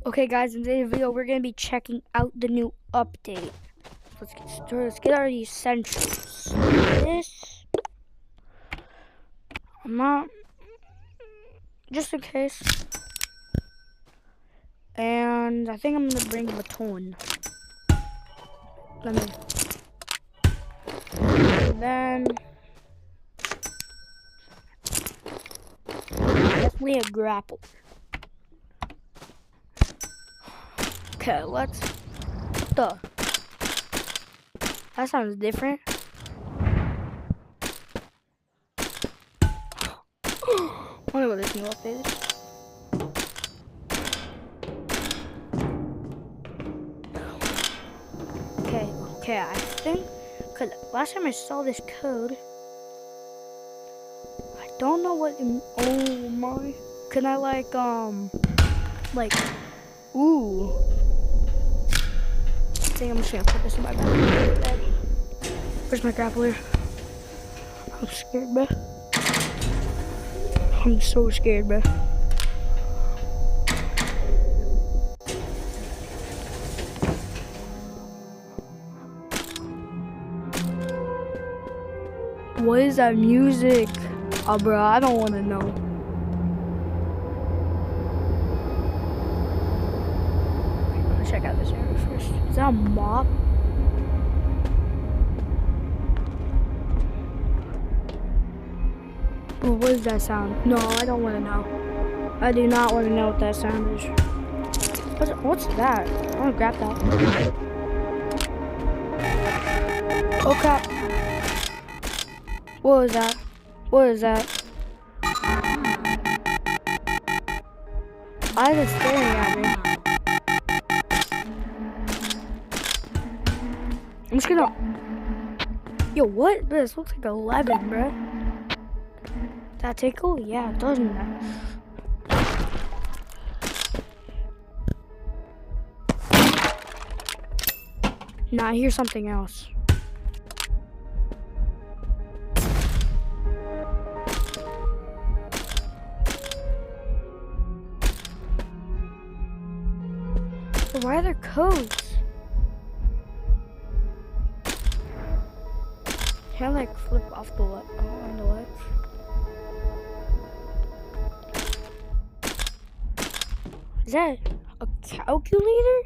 Okay guys, in today's video we're gonna be checking out the new update. Let's get started. Let's get our essentials. This I'm not just in case. And I think I'm gonna bring baton. Let me and then definitely a grapple. Okay, let's that sounds different. I wonder what this new update is. Okay, I think, cause last time I saw this code, I don't know what, oh my, can I like, ooh. I think I'm just gonna put this in my bag. Where's my grappler? I'm scared, bruh. I'm so scared, bruh. What is that music? Oh, bro, I don't want to know. Let's check out this area first. Is that a mob? Oh, what is that sound? No, I don't want to know. I do not want to know what that sound is. What's that? I want to grab that. Oh crap. What was that? What is that? Why is it staring at me? I'm just gonna... Yo, what? This looks like 11, bruh. That tickle? Yeah, doesn't that? Nah, I hear something else. But why are there codes? Can I like flip off the left? Oh, on the left. Is that a calculator?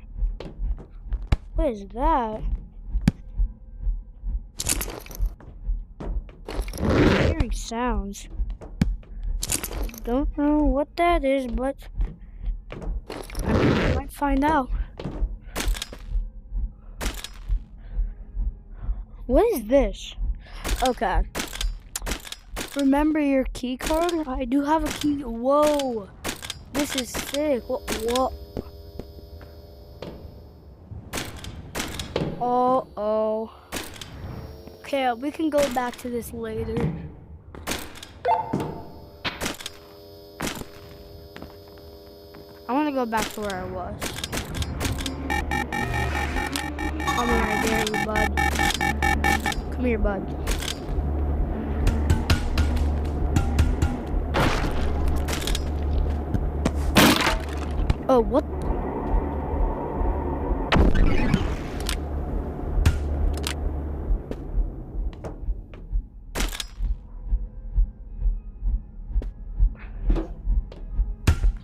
What is that? I'm hearing sounds. Don't know what that is, but I mean, I might find out. What is this? Okay. Remember your key card? I do have a key. Whoa. This is sick. What? Oh. Okay, we can go back to this later. I want to go back to where I was. Come here, I dare you, bud. Come here, bud. Oh, what?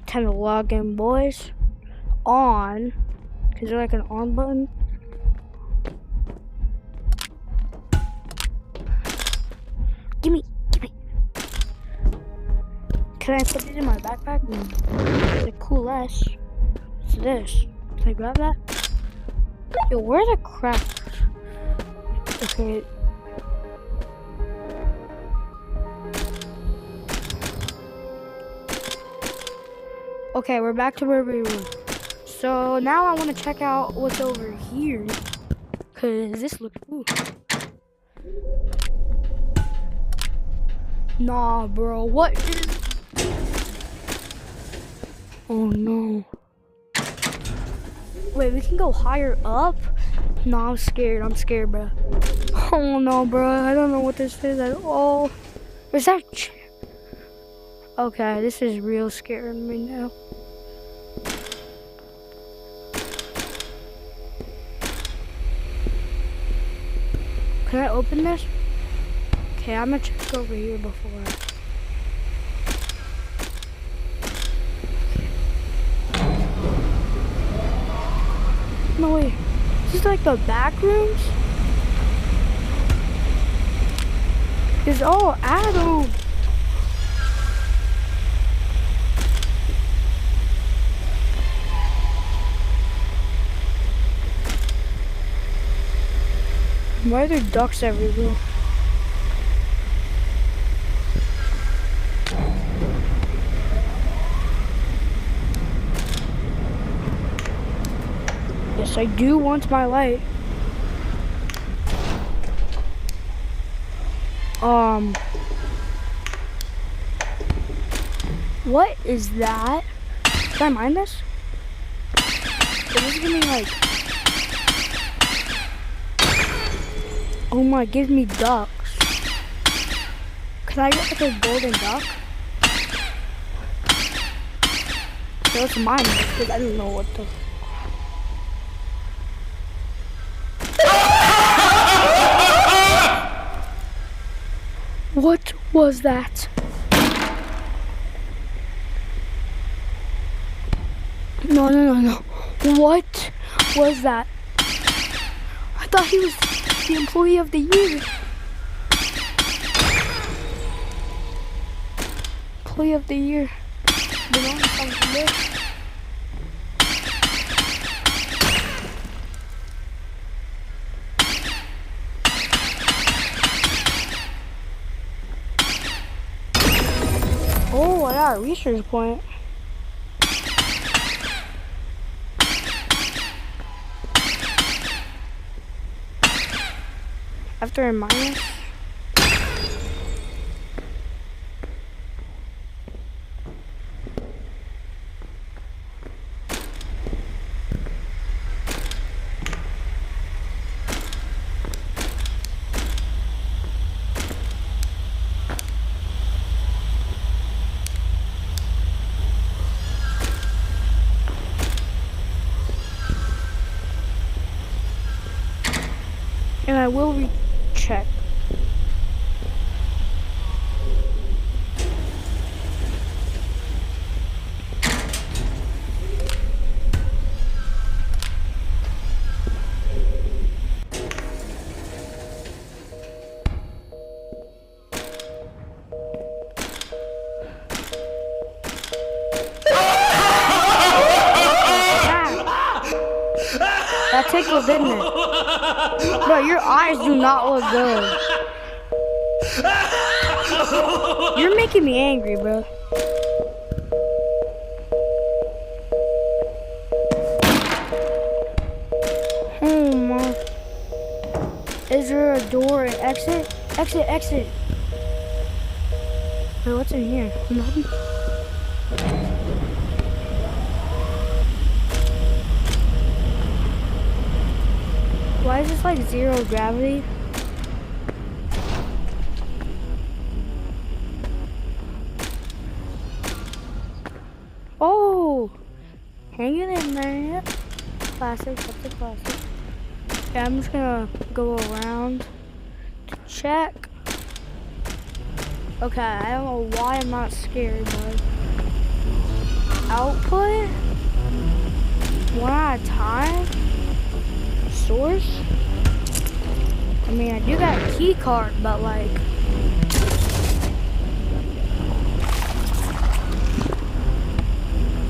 Time to log in, boys. On. Is there like an on button? Gimme. Can I put it in my backpack? It's a cool ass. What's this? Can I grab that? Yo, where are the crackers? Okay. Okay, we're back to where we were. So now I want to check out what's over here. Cause this looks ooh. Nah, bro, what is... Oh no. Wait, we can go higher up? Nah, I'm scared, bro. Oh no, bro, I don't know what this is at all. Is that... Okay, this is real scaring me now. Can I open this? Okay, I'm gonna check over here before. No wait, this is like the back rooms? It's all Adam. Why are there ducks everywhere? Yes, I do want my light. What is that? Can I mine this? It is giving me like... Oh my, it gives me ducks. Can I get like a golden duck? So let's mine this because I don't know what the... What was that? No. What was that? I thought he was the employee of the year. Employee of the year. Oh, I got a research point. After a minus. And I will recheck. That tickled, didn't it? Bro, your eyes do not look good. You're making me angry, bro. Oh my. Is there a door and exit? Exit. Wait, what's in here? Nothing. Why is this like zero gravity? Oh! Hang it in there. Classic, that's a classic. Okay, I'm just gonna go around to check. Okay, I don't know why I'm not scared, but... Output? One at a time? Source? I mean, I do got a key card, but like...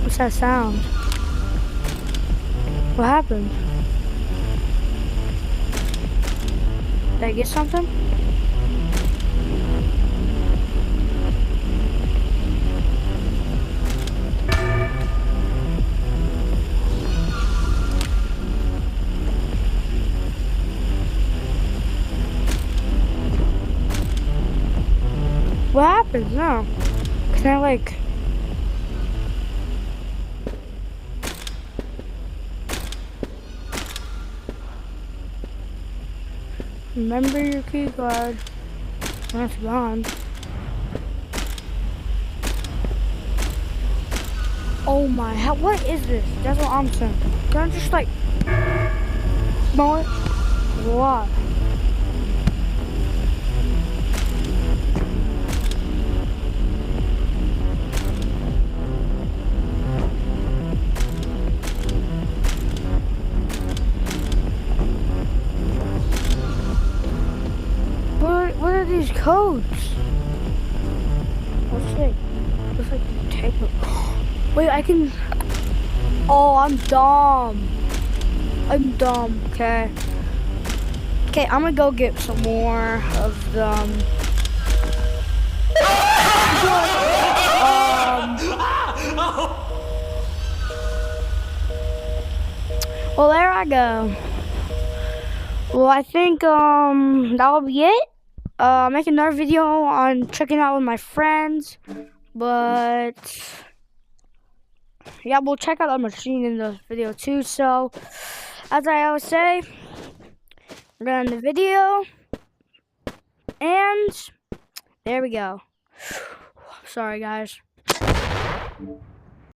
What's that sound? What happened? Did I get something? What happens now? Can I like... Remember your key card. That's gone. Oh my, what is this? That's what I'm saying. Can I just like... Small it? What? codes. Let's see. Looks like take it. Wait, I can. Oh, I'm dumb. I'm dumb. Okay. Okay, I'm gonna go get some more of them. Well, there I go. Well, I think that'll be it. Make another video on checking out with my friends, but yeah, we'll check out the machine in the video too. So, as I always say, we're gonna end the video, and there we go. Sorry, guys.